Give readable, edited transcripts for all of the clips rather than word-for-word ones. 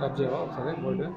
Rub చేయవా ఒకసారి board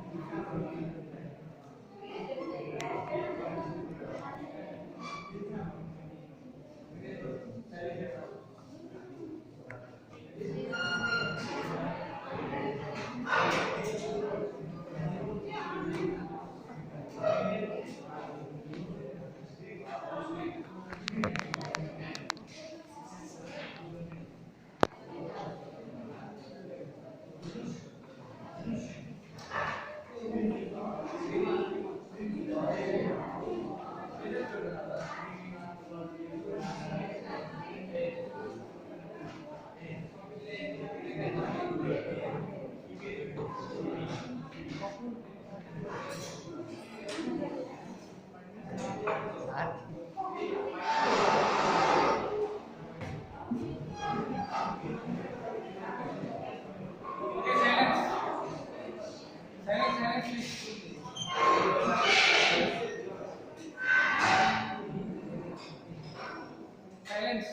Silence.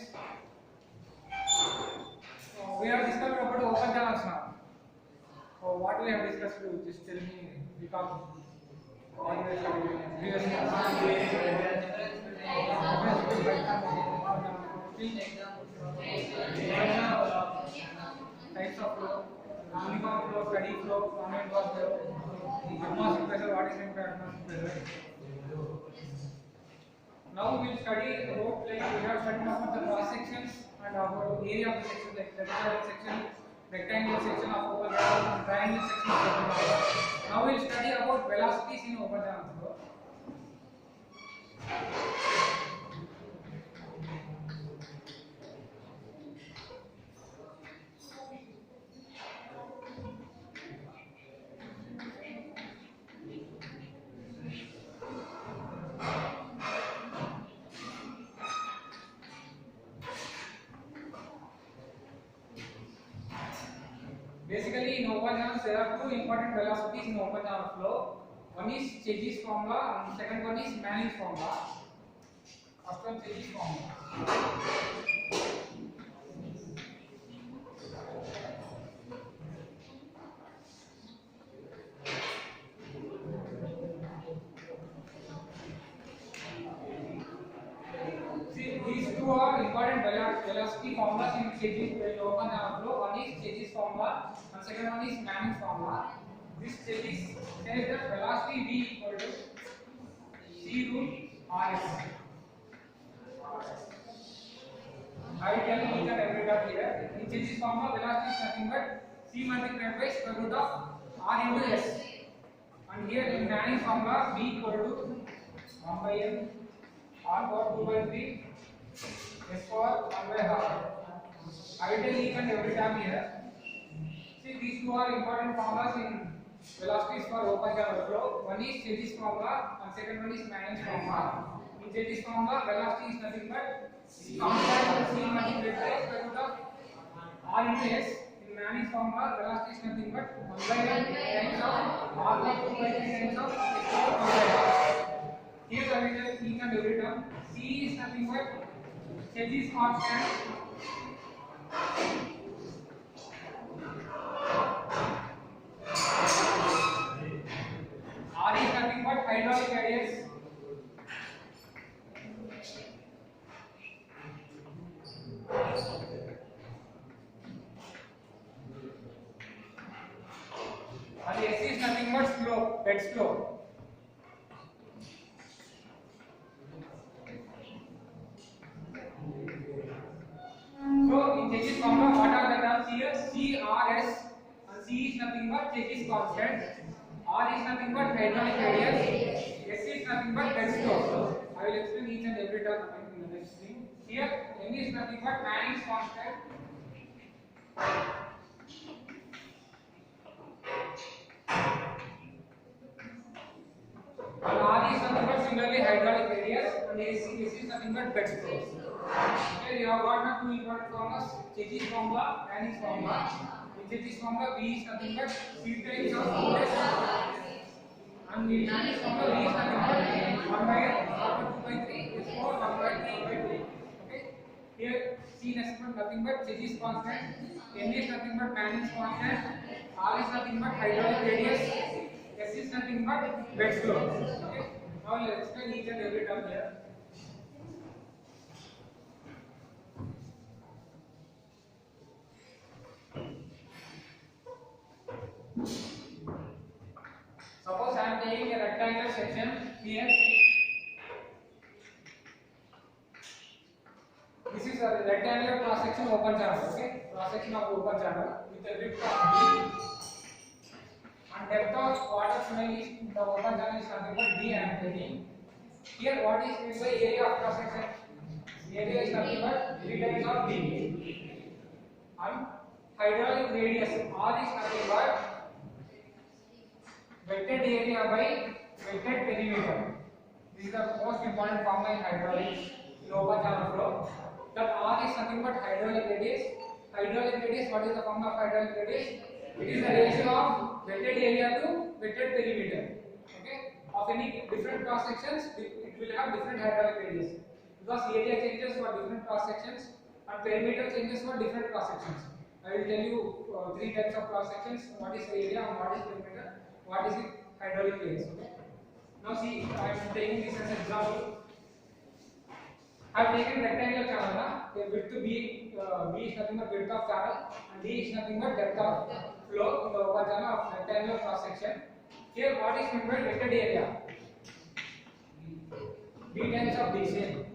We have discussed about open channels now. So what we have discussed, just tell me because what we have studied previously. Types of flow, uniform flow, steady flow, common flow, atmospheric pressure, what is atmospheric pressure. Now we will study about, like we have studied about the cross sections and about area of the section, like trapezoidal section, rectangular section of open channel, triangular section of open channel. Now we will study about velocities in open channel flow. Basically, in open channels there are two important velocities in open channel flow. One is Chezy's formula and second one is Manning's formula. First one Chezy's formula. See, these two are important velocity formulas in Chezy's open channel flow. One is Chezy's formula and second one is Manning's formula. This Chezy's says that velocity v equal to c root rs. I will tell you each and every term here. In Chezy's formula, velocity is nothing but c multiplied by square root of r into s. And here in Manning's formula, v equal to 1 by n r power 2 by 3 s power 1 by half. I will tell each and every term here. See, these two are important formulas in velocities for open channel flow. One is Chezy's formula and second one is Manning's formula. In Chezy's formula, velocity is nothing but constant c multiplied by square root of r into s. In Manning's formula, velocity is nothing but 1 by n times of r plus 2 by 3 times of s power 1 by half. Here I will tell each and every term. C is nothing but Chezy's constant. R is nothing but hydraulic radius. And S is nothing but slope, bed slope. So in Chezy's formula, what are the terms here? C, R, S, and C is nothing but Chezy's constant. R is nothing but hydraulic radius. S is nothing but bed slope. I will explain each and every term in the next thing. Here, M is nothing but Manning's constant. And R is nothing but similarly hydraulic radius, and S is nothing but bed slope. Here you have got now two important formulas: Chezy's formula, Manning's formula. In Chezy's formula, V is nothing but C times of S, and in Manning's formula, V is nothing but 1 by n, r power 2 by 3 is 4 1 by 3 by 2. Okay. Here C is nothing but Chezy's constant, N is nothing but Manning's constant, R is nothing but hydraulic radius. S is nothing but bed flow. Okay. Now let's explain each and every term here. Suppose I am taking a rectangular section here. This is a rectangular cross section open channel. Okay, cross section of open channel with a width of d and depth of water flowing is the open channel is nothing but d I am taking. Here what is meant by area of cross section? Area is nothing but d times of d. And hydraulic radius r is nothing but vectored area by vectored perimeter. This is the most important formula in hydraulics in open channel flow. That r is nothing but hydraulic radius. Hydraulic radius, what is the formula of hydraulic radius? It is the ratio of vectored area to vectored perimeter. Okay, of any different cross sections, it will have different hydraulic radius because area changes for different cross sections and perimeter changes for different cross sections. I will tell you three types of cross sections: what is area, and what is perimeter, what is it hydraulic radius. Okay. Now see, I am taking this as an example. I have taken rectangular channel. The width B is nothing but width of channel, and D is nothing but depth of flow in the open channel of rectangular cross section. Here, what is meant by vectored area? B times of D same.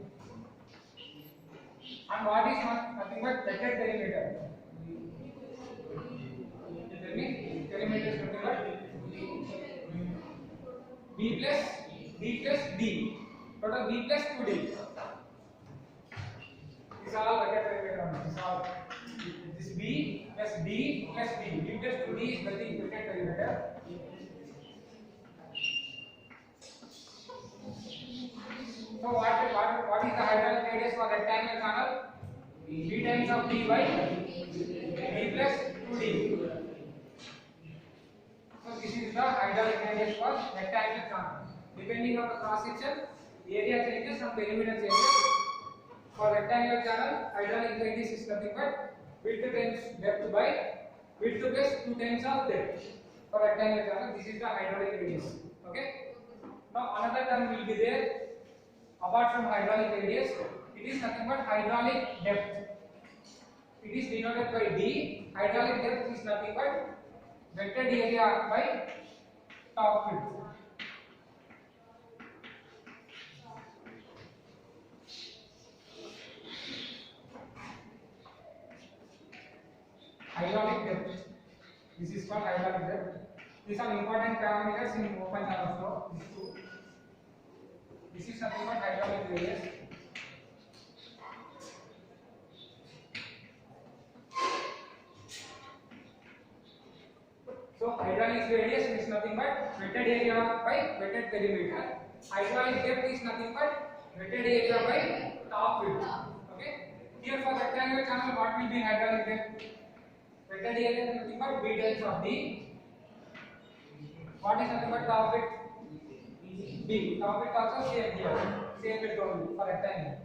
And what is nothing but vectored perimeter? You tell me. Perimeter is nothing but B plus D. Total B plus 2D. This is all vector perimeter. This is all. This B plus D plus D. B plus 2D is nothing vector perimeter. So what is the hydraulic radius for rectangular channel? B times of D by B plus 2D. So this is the hydraulic radius for rectangular channel. Depending on the cross section, area changes and perimeter changes. For rectangular channel, hydraulic radius is nothing but width times depth by width plus 2 times of depth. For rectangular channel, this is the hydraulic radius. Okay. Now another term will be there. Apart from hydraulic radius, it is nothing but hydraulic depth. It is denoted by D. Hydraulic depth is nothing but vectored area by top width. Hydraulic depth. This is called hydraulic depth. These are important parameters in open channel flow. These two. This is nothing but hydraulic radius. So hydraulic radius is nothing but vectored area by vectored perimeter. Hydraulic depth is nothing but vectored area by top width. Okay. Here for rectangular channel, what will be hydraulic depth? Vectored area is nothing but B times of D. What is nothing but top width? B. Top width also same here. Same width only for rectangle.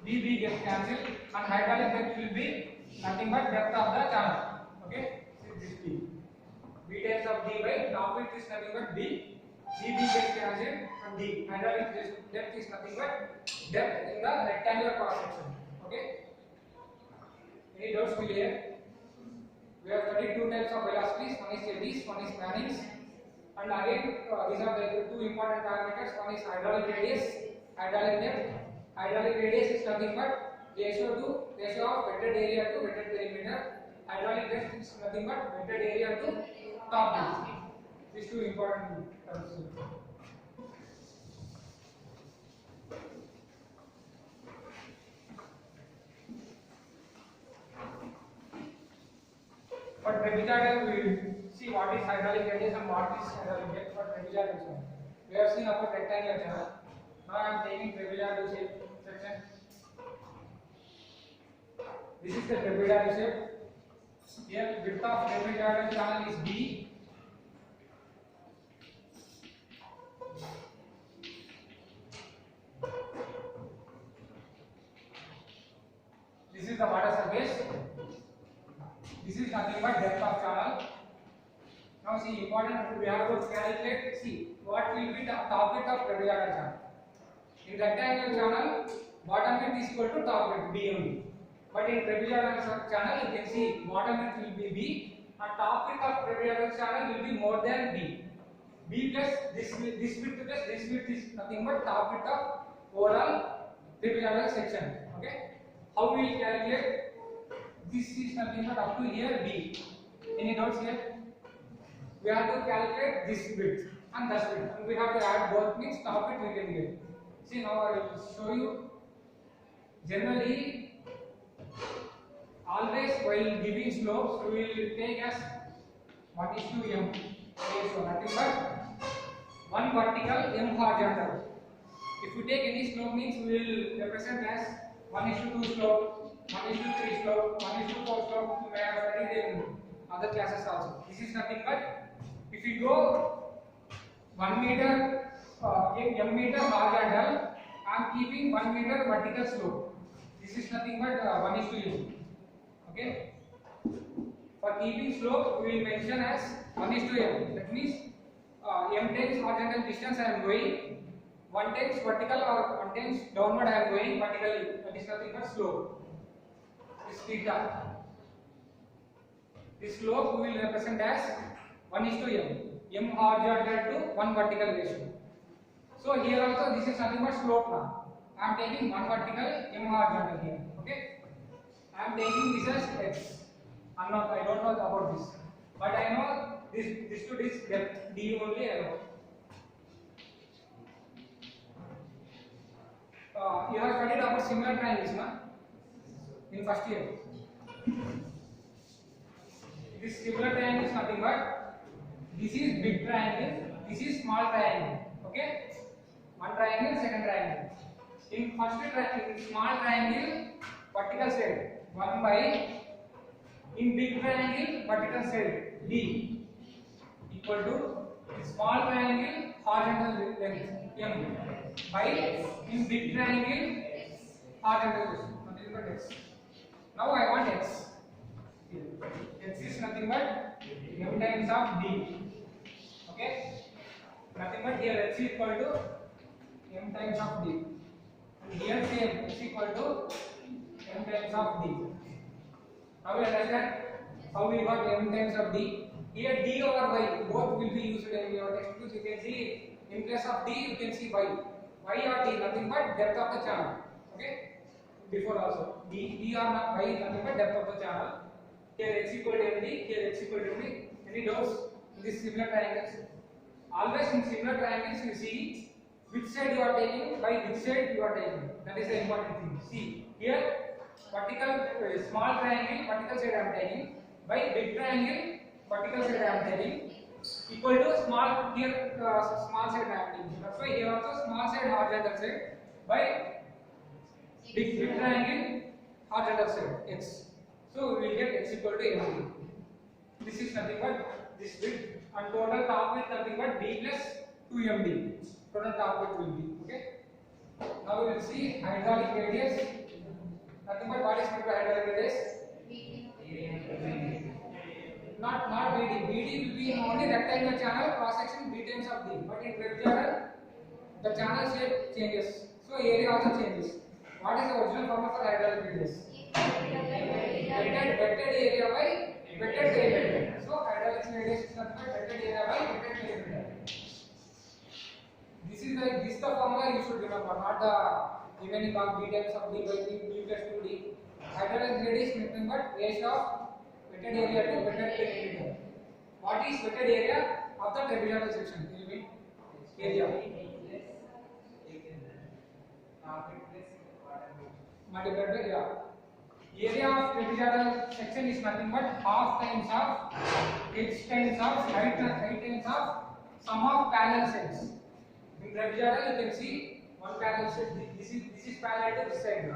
B gets cancelled and hydraulic depth will be nothing but depth of the channel. Okay. This B. B times of D by top width is nothing but B. B gets cancelled and D. Hydraulic depth is nothing but depth in the rectangular cross section. Okay. Any doubts will here? We have studied two types of velocities. One is eddies, one is Mannings. And again, these are the two important parameters. One is hydraulic radius, hydraulic depth. Hydraulic radius is nothing but ratio of vectored area to vectored perimeter. Hydraulic depth is nothing but vectored area to top width. These two important terms. For trapezoidal, we will see what is hydraulic radius and what is hydraulic depth for trapezoidal. We have seen about rectangular channel. Now I am taking trapezoidal shape section. This is the trapezoidal shape. Here, width of trapezoidal channel is B. This is the water surface. This is nothing but depth of channel. Now see, important, we have to calculate, see, what will be the top width of trapezoidal channel. In rectangle channel, bottom width is equal to top width, B only. But in trapezoidal channel, you can see bottom width will be B and top width of trapezoidal channel will be more than B. B plus this width plus this width is nothing but top width of overall trapezoidal section. Okay? How we will calculate? This is nothing but up to here B. Any doubts here? We have to calculate this width and this width, and we have to add both, means top width we can get. See, now I will show you. Generally, always while giving slopes, we will take as 1:m. Okay, so nothing but 1 vertical, m horizontal. If you take any slope, means we will represent as 1:2 slope, 1:3 slope, 1:4 slope. You may have studied in other classes also. This is nothing but if you go 1 meter, m meter horizontal, I am keeping 1 meter vertical slope. This is nothing but 1:m. Okay. For keeping slope, we will mention as 1:m. That means m times horizontal distance I am going, 1 times vertical or 1 times downward I am going vertically. That is nothing but slope. This theta. This slope we will represent as 1:m. M horizontal to 1 vertical ratio. So here also this is nothing but slope now. I am taking 1 vertical, m horizontal here. Okay. I am taking this as x. I don't know about this, but I know this to this depth d only I know. You have studied about similar triangles, na? In first year. This similar triangle is nothing but this is big triangle, this is small triangle. Okay, one triangle, second triangle. In first triangle, small triangle, vertical side 1 by, in big triangle, vertical side d equal to small triangle horizontal length m by, in big triangle horizontal length, nothing but x. Now I want x. X is nothing but m times of d. Okay, nothing but here x is equal to m times of d, and here same x equal to m times of d. Now we understand how we got m times of d. Here d over y both will be used in your textbook. You can see in place of d you can see y. Y or d nothing but depth of the channel. Okay, before also d or not y nothing but depth of the channel. Here x equal to md, here x equal to md. Any doubts in these similar triangles? Always in similar triangles you see which side you are taking, by which side you are taking. That is the important thing. See here vertical small triangle vertical side I am taking, by big triangle vertical side I am taking, equal to small here small side I am taking. That's why here also small side horizontal side by big triangle horizontal side x. So we will get x equal to md. This is nothing but this width, and total top width nothing but d plus 2md. Total top width will be. Okay. Now we will see hydraulic radius. Nothing but what is meant by hydraulic radius? Not BD. BD will be in only rectangular channel, cross section b times of d. But in trapezoidal, the channel shape changes, so area also changes. What is the original formula for hydraulic radius? Vector area by vector diameter. So hydraulic radius is nothing but vector area by vector diameter. This is the formula you should remember, not the remaining of b times of d by d plus 2d. Hydraulic radius is nothing but ratio of vector area to vector diameter. What is vector area of the trapezoidal section? Tell me. Area. Multiplied by area. Area of trapezoidal section is nothing but half times of h times of height times of sum of parallel sides. In trapezoidal you can see one parallel side. This is parallel to this side.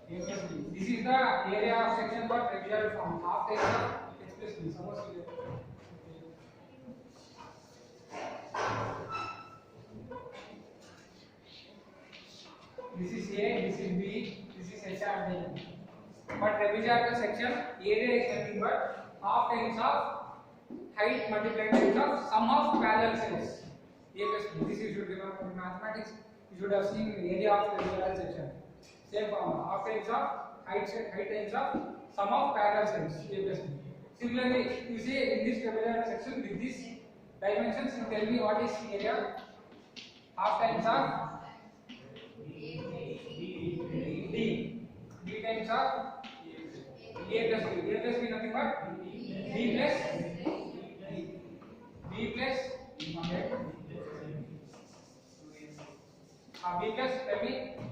This is the area of section for trapezoidal form. Half times of h plus b. Suppose this is A, this is B, this is H and D. but trapezoidal section area is nothing but half times of height multiplied times of sum of parallel sides. A plus B. This you should remember in mathematics. You should have seen area of trapezoidal section. Same formula. Half times of height times of sum of parallel sides. A plus B. Similarly, you see in this trapezoidal section with this dimensions, you tell me what is area. Half times of D times of A plus B. A plus B nothing but B plus B plus tell me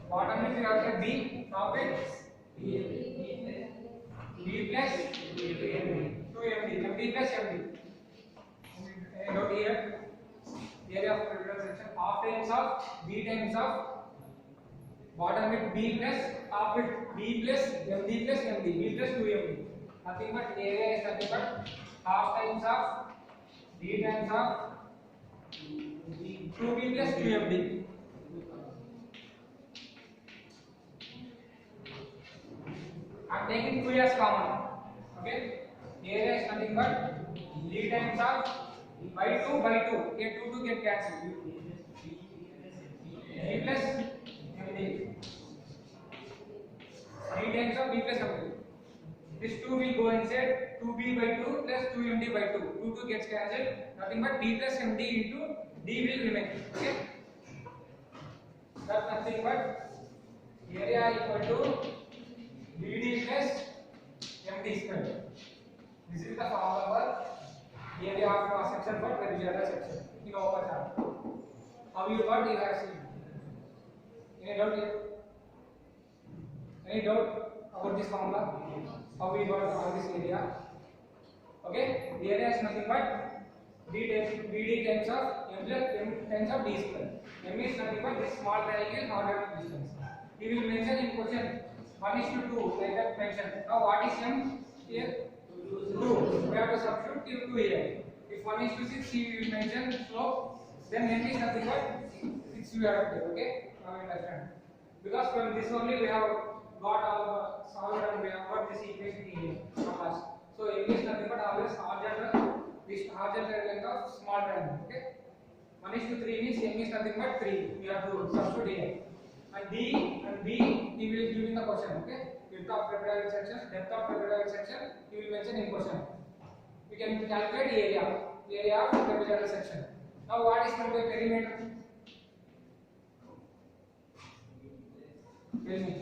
bottom is you have said B, top it B plus 2MD, MD plus MD. Note here, area of trapezoidal section half times of B times of bottom bit B plus top bit B plus MD plus MD, B plus 2MD. Nothing but area is nothing but half times of D times of 2B plus 2MD. I am taking 2 as common. Okay, area is nothing but D times of by 2. Here 2 get cancelled. B plus MD. D times of B plus MD. This 2 will go inside 2B by 2 plus 2MD by 2. 2 gets cancelled. Nothing but B plus MD into D will remain. Okay. That's nothing but area equal to BD plus MD square. This is the formula for area of cross section for trapezoidal section in open channel. How you got, you have seen. Any doubt here? Any doubt about this formula? How we got all this area? Okay, the area is nothing but BD times of M plus M times of D square. M is nothing but this small triangle quadratic distance. We will mention in question 1:2 like that mentioned. Now what is M here? 2. We have to substitute 2 here. If 1:6 we will mention slope, then M is nothing but 6 we have to take. Okay, now you understand. Because from this only we have got our solved and we have got this equation here from us. So M is nothing but always horizontal, this horizontal length of small triangle. Okay, 1:3 means M is nothing but 3. We have to substitute here. And D and B he will give in the question. Okay, width of trapezoidal section, depth of trapezoidal section he will mention in question. We can calculate area of trapezoidal section. Now what is meant by perimeter? Tell me.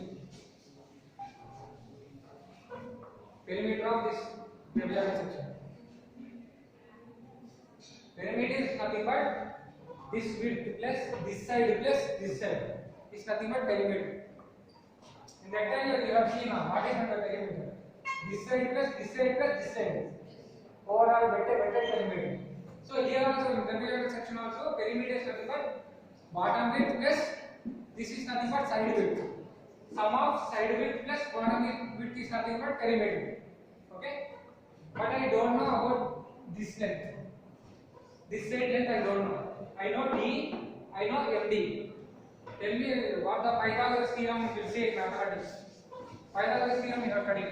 Perimeter of this trapezoidal section. Perimeter is nothing but this width plus this side plus this side. It's nothing but perimeter. In rectangle you have seen now what is meant by perimeter. This side plus this side plus this side. Overall weighted perimeter. So here also in trapezoidal section also perimeter is nothing but bottom width plus this is nothing but side width. Sum of side width plus bottom width is nothing but perimeter. Okay, but I don't know about this length. This side length I don't know. I know D, I know MD. Tell me what the Pythagoras theorem will say in mathematics. Pythagoras theorem you have studied.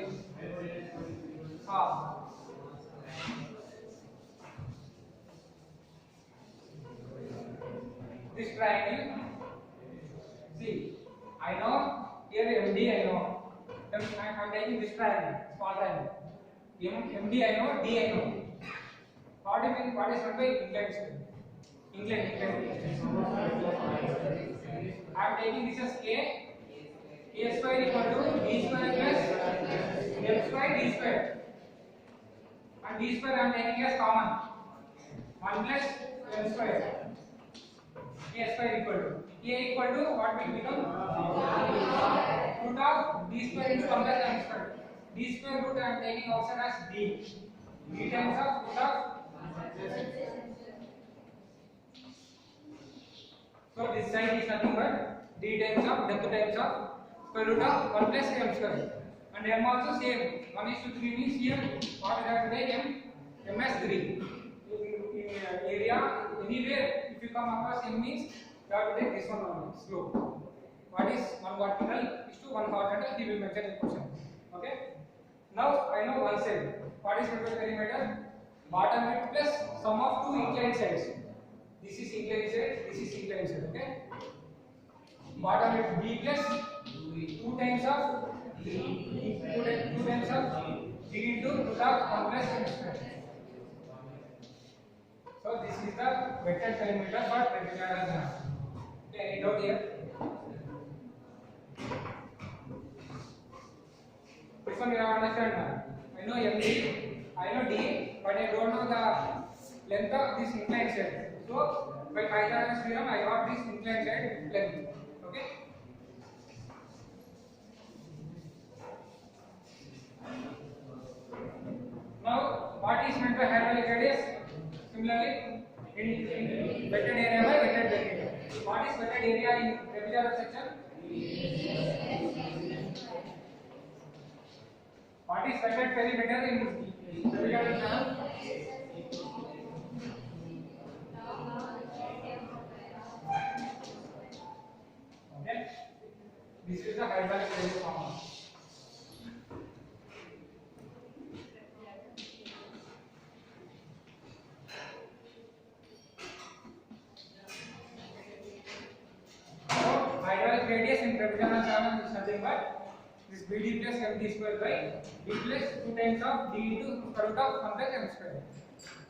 This triangle. See, I know here MD I know. I am taking this triangle, small triangle. MD I know, D I know. What do you mean? What is meant by inclined straight? Inclined. I am taking this as A square equal to B square plus M square D square. And D square I am taking as common. 1 plus M square. A square equal to A equal to what will become? Root of D square into 1 plus M square. D square root I am taking outside as D. D times of root of. So this side is nothing but D times of depth times of square root of 1 plus M square. And M also same. 1:3 means here what we have to take M as 3. In area anywhere if you come across M means you have to take this one only slope. What is one vertical is to one horizontal he will mention in question. Okay. Now I know one side. What is meant by perimeter? Bottom edge plus sum of two inclined sides. This is inclined side. This is inclined side. Okay. Bottom edge b plus 2 times of two times of d into root of 1 plus m square. So this is the vector perimeter for trapezoidal channel. Okay, any doubt here? This one you have understand now. I know MD, I know D, but I don't know the length of this inclined side. So by Pythagoras theorem, I got this inclined side length. Okay. Now, what is meant by hydraulic radius? Similarly, in wetted area by wetted perimeter. What is wetted area in trapezoidal section? What is wetted perimeter in trapezoidal channel? Okay. This is the hydraulic radius formula. Hydraulic radius in trapezoidal channel is nothing but this BD plus MD square by D plus 2 times of D into square root of 1 plus M square.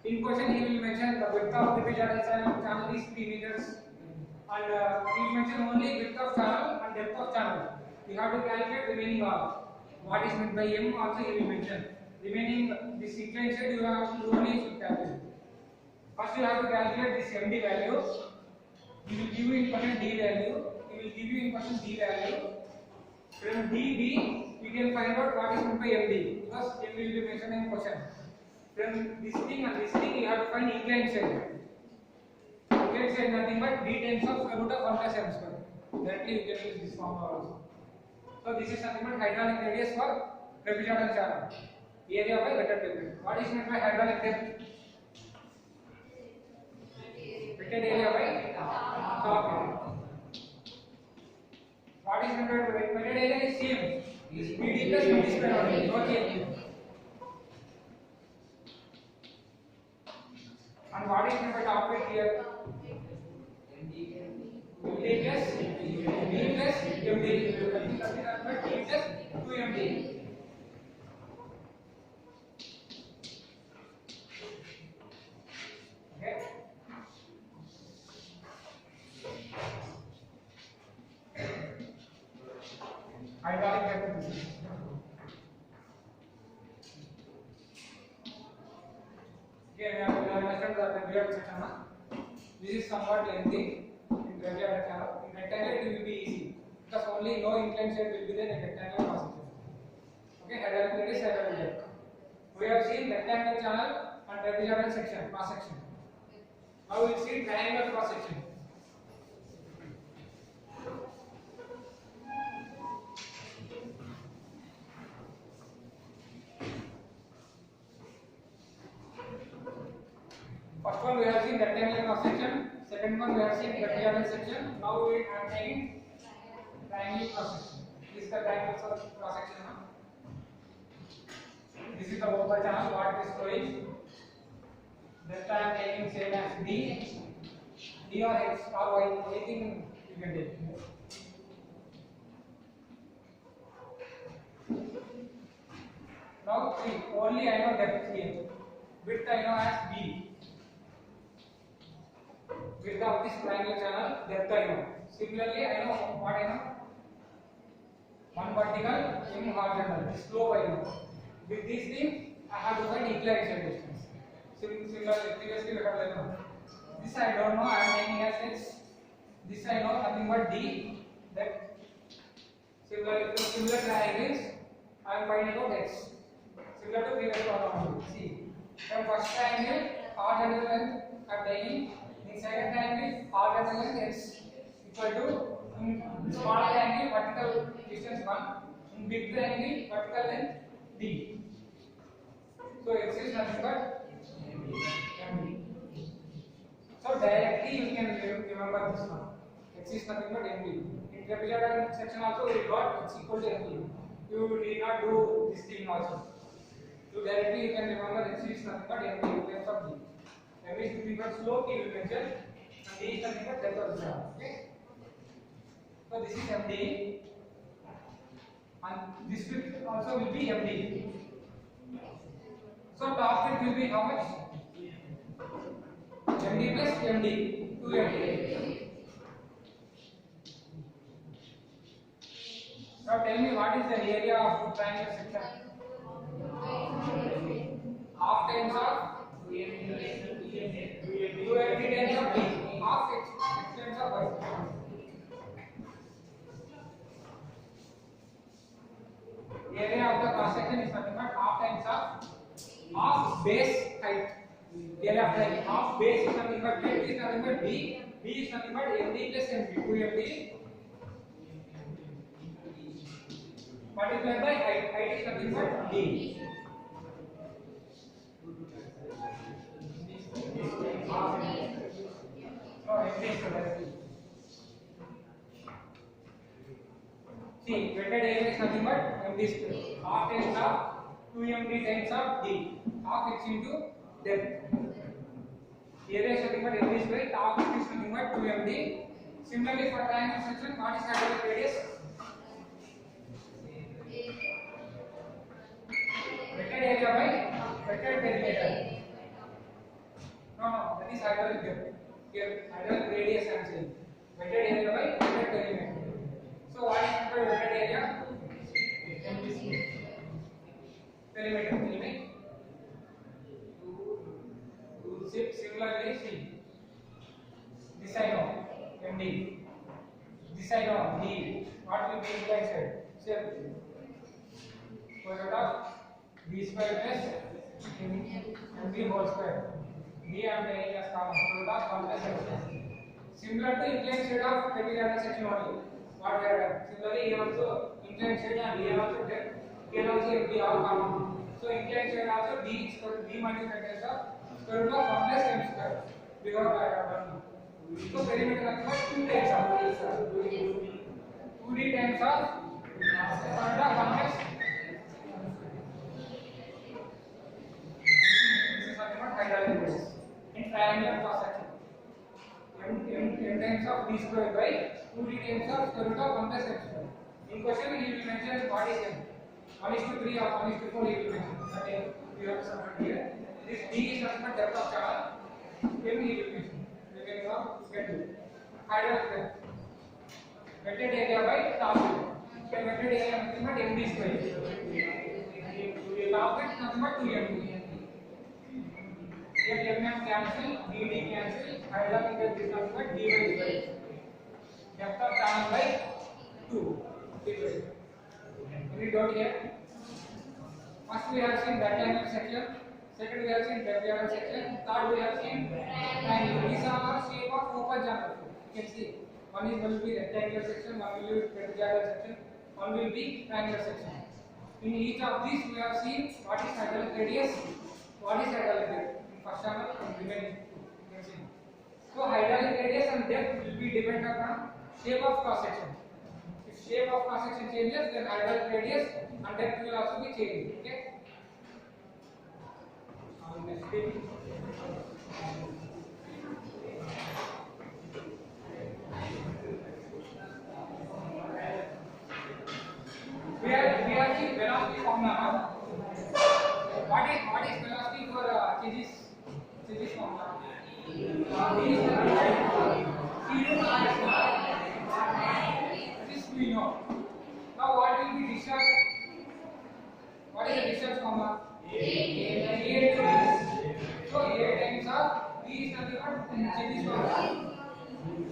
In question he will mention the width of trapezoidal channel is 3 meters and he will mention only width of channel and depth of channel. We have to calculate remaining all. What is meant by M also he will mention. Remaining this inclined side you have to only calculate. First you have to calculate this MD value. He will give you in question D value. He will give you in question D value. From DB, we can find out what is meant by MD because M will be mentioned in question. From this thing and this thing, you have to find inclined side. Inclined side nothing but D times of square root of 1 plus M square. Directly you can use this formula also. So this is nothing but hydraulic radius for trapezoidal channel. Area by wetted perimeter. What is meant by hydraulic depth? Wetted area by top area. What is meant by wetted area is same. Is BD plus MD square only. No change. And what is meant by top edge here? MD plus B plus MD. Nothing but D plus 2MD. Okay. Hydraulic depth. Here we have understood the trapezoidal section. This is somewhat lengthy in trapezoidal channel. In rectangle it will be easy because only no inclined side will be there in rectangle cross section. Okay, hydraulic radius, hydraulic depth. We have seen rectangle channel and trapezoidal section, cross section. Now we will see triangle cross section. First one we have seen rectangular cross section. Second one we have seen trapezoidal section. Now we are taking triangular cross section. This is the triangle cross section. This is the vocal channel. What is flowing? This time I am taking same as D or X or Y. Anything you can take. Now see, only I know depth here. Width I know as B. Width of this triangular channel, depth I know. Similarly, I know what I know. One vertical, M horizontal. This slope I know. With this thing, I have to find inclined side distance. Similarly, previously we have learned. This I don't know. I am taking as X. This I know nothing but D. That similarly, for similar triangles, I am finding out X. Similar to previous problem. See, from first triangle, horizontal length I am taking. In second triangle, horizontal length X equal to in small triangle vertical distance 1, in big triangle vertical length D. So X is nothing but MD. So directly you can remember this one. X is nothing but MD. In trapezoidal section also we got X equal to MD. you need not do this thing also. So directly you can remember this is nothing but md in terms of d. M is nothing but slope you will mention, and d is nothing but depth of the shaft. Okay. So this is md, and this will also will be md. So top width will be how much? md plus md, 2md. Now tell me what is the area of triangular section? Half times of 2md times of d, half x times of y. Area of the cross section is nothing but half times of half base height. Area of the half base is nothing but height is nothing but b, b is nothing but md plus md, 2md multiplied by height, height is nothing but d. See, weighted area is nothing but md square. Half times of 2md times of d. Half x into depth. Area is nothing but md square. Half x is nothing but 2md. Similarly, for triangle section, what is hydraulic radius? Weighted area by weighted perimeter. No, that is hydraulic depth. Here, hydraulic radius I am saying. Weighted area by weighted perimeter. So what is meant by weighted area? Perimeter. Similarly, see. This I know, MD. This I know, D. What will be inclined side? Same. Square root of b square plus mb whole square. B and A as common. Root of 1 plus m. Similar to inclined side of peculiar section only. What we have done. Similarly, here also inclined side and here also depth. Here also MD all common. So inclined side also b square b multiplied by square root of 1 plus m square. Because I have done. So perimeter nothing but 2 times of 2d times of square root of 1 plus. Hydraulic radius in triangular cross section. M times of d square by 2d times of square root of 1 plus m square. In question he will mention what is m. 1:3 or 1:4 he will mention. Okay, we have substituted here. This d is nothing but depth of channel. M he will mention. We can now get to hydraulic radius. Weighted area by top width. So weighted area nothing but md square. Top width nothing but 2md. Here mm cancel, dd cancel, hydraulic depth is nothing but dy square. Depth of channel by 2. Any doubt here? First we have seen rectangular section, second we have seen trapezoidal section, third we have seen triangle. These are all shape of open channel. You can see one will be rectangular section, one will be trapezoidal section, one will be triangular section. In each of these we have seen what is hydraulic radius, what is hydraulic depth. First channel and remaining. You can see. So hydraulic radius and depth will be dependent on shape of cross section. If shape of cross section changes, then hydraulic radius and depth will also be changed. Okay. Next page. We are the velocity formula. What is velocity for changes? This formula. This we know. Now what will be discharge? What is the discharge formula? A to B. So A times of B is nothing but changes formula.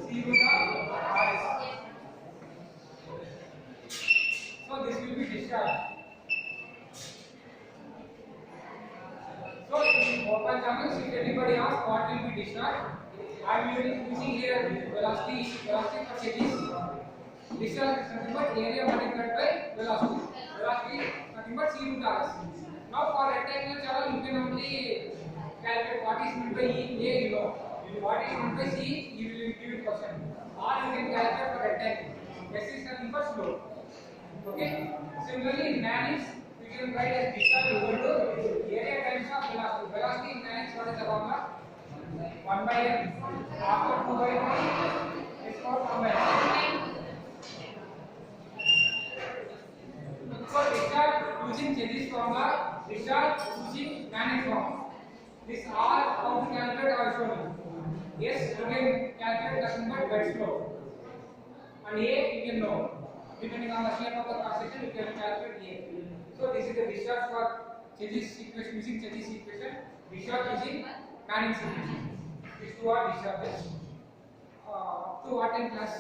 C root of R. So this will be discharge. So in open channels, if anybody asks what will be discharge, I will be using here velocity for changes. Discharge is nothing but area multiplied by velocity. Velocity is nothing but C root R. Now for rectangular channel, you can only calculate what is meant by A, you know. What is meant by C, you will give it question. Or you can calculate for rectangle. S is nothing but slope. Okay. Similarly, in Manning's we can write as discharge equal to area times of velocity. Velocity in Manning's what is the formula? 1 by n. After 2 by 3 is called 1 by n. So discharge using Chetty's formula, discharge using Manning's formula. This R how to calculate I will show you. Yes, you can calculate nothing but bed slope. And A you can know. Depending on the shape of the cross section, you can calculate A. So this is the discharge for Chetty's equation using Chetty's equation. Discharge using Manning's equation. These two are discharges. To what in class?